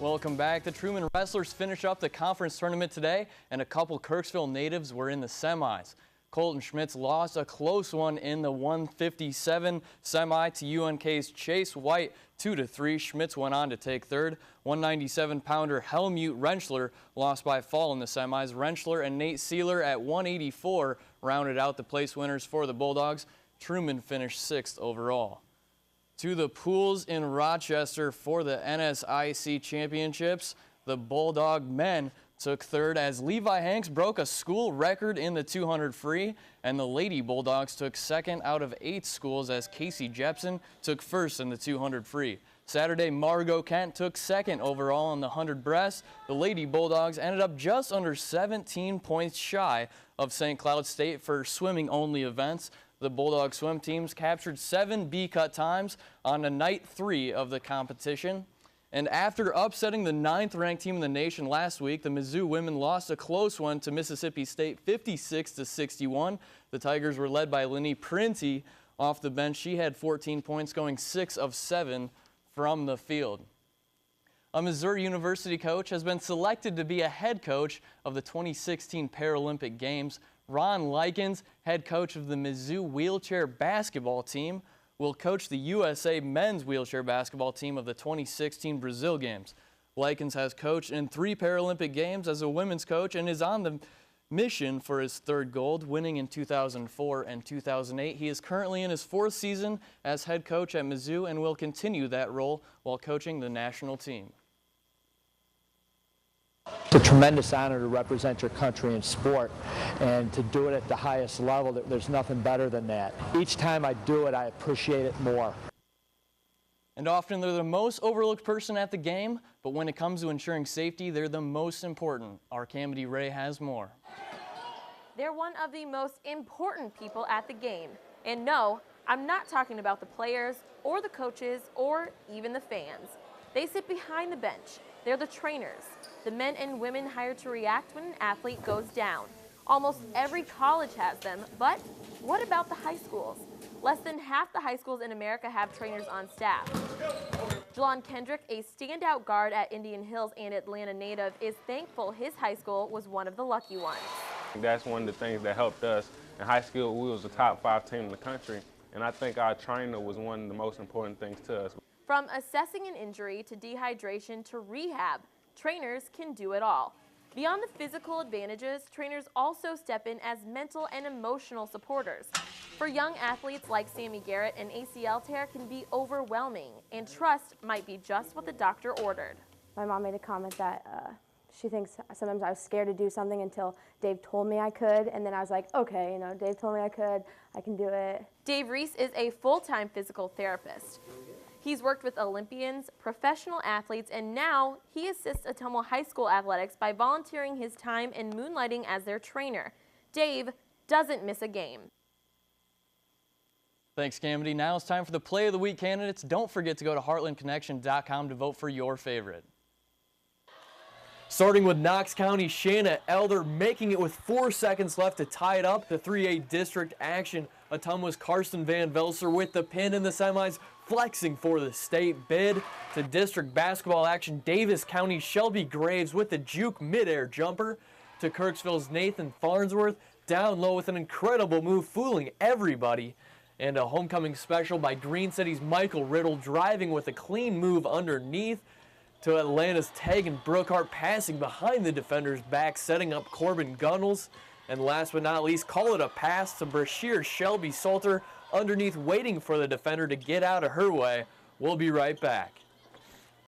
Welcome back. The Truman Wrestlers finish up the conference tournament today, and a couple Kirksville natives were in the semis. Colton Schmitz lost a close one in the 157 semi to UNK's Chase White 2-3. Schmitz went on to take third. 197-pounder Helmut Rentschler lost by fall in the semis. Rentschler and Nate Sealer at 184 rounded out the place winners for the Bulldogs. Truman finished 6th overall. To the pools in Rochester for the NSIC championships, the Bulldog men took third as Levi Hanks broke a school record in the 200 free, and the Lady Bulldogs took second out of 8 schools as Casey Jepson took first in the 200 free. Saturday, Margot Kent took second overall in the 100 breast. The Lady Bulldogs ended up just under 17 points shy of St. Cloud State for swimming-only events. The Bulldog swim teams captured 7 B-cut times on the night 3 of the competition. And after upsetting the 9th-ranked team in the nation last week, the Mizzou women lost a close one to Mississippi State 56-61. The Tigers were led by Lenny Printy off the bench. She had 14 points, going 6 of 7 from the field. A Missouri University coach has been selected to be a head coach of the 2016 Paralympic Games. Ron Likens, head coach of the Mizzou wheelchair basketball team, will coach the USA men's wheelchair basketball team of the 2016 Brazil Games. Likens has coached in 3 Paralympic Games as a women's coach and is on the mission for his 3rd gold, winning in 2004 and 2008. He is currently in his 4th season as head coach at Mizzou and will continue that role while coaching the national team. It's a tremendous honor to represent your country in sport, and to do it at the highest level. There's nothing better than that. Each time I do it, I appreciate it more. And often they're the most overlooked person at the game, but when it comes to ensuring safety, they're the most important. Our Camity Ray has more. They're one of the most important people at the game. And no, I'm not talking about the players or the coaches or even the fans. They sit behind the bench. They're the trainers, the men and women hired to react when an athlete goes down. Almost every college has them, but what about the high schools? Less than half the high schools in America have trainers on staff. Jelon Kendrick, a standout guard at Indian Hills and Atlanta native, is thankful his high school was one of the lucky ones. That's one of the things that helped us. In high school, we was the top 5 team in the country, and I think our trainer was one of the most important things to us. From assessing an injury to dehydration to rehab, trainers can do it all. Beyond the physical advantages, trainers also step in as mental and emotional supporters. For young athletes like Sammy Garrett, an ACL tear can be overwhelming, and trust might be just what the doctor ordered. My mom made a comment that she thinks sometimes I was scared to do something until Dave told me I could, and then I was like, okay, Dave told me I could, I can do it. Dave Reese is a full-time physical therapist. He's worked with Olympians, professional athletes, and now he assists Ottumwa High School athletics by volunteering his time and moonlighting as their trainer. Dave doesn't miss a game. Thanks, Camity. Now it's time for the Play of the Week candidates. Don't forget to go to heartlandconnection.com to vote for your favorite. Starting with Knox County, Shanna Elder making it with 4 seconds left to tie it up. The 3A district action. Ottumwa's Karsten Van Velser with the pin in the semis, flexing for the state bid. To district basketball action, Davis County Shelby Graves with the juke midair jumper. To Kirksville's Nathan Farnsworth, down low with an incredible move, fooling everybody. And a homecoming special by Green City's Michael Riddle, driving with a clean move underneath. To Atlanta's Tegan Brookhart, passing behind the defender's back, setting up Corbin Gunnels. And last but not least, call it a pass to Brashear Shelby Salter, underneath waiting for the defender to get out of her way. We'll be right back.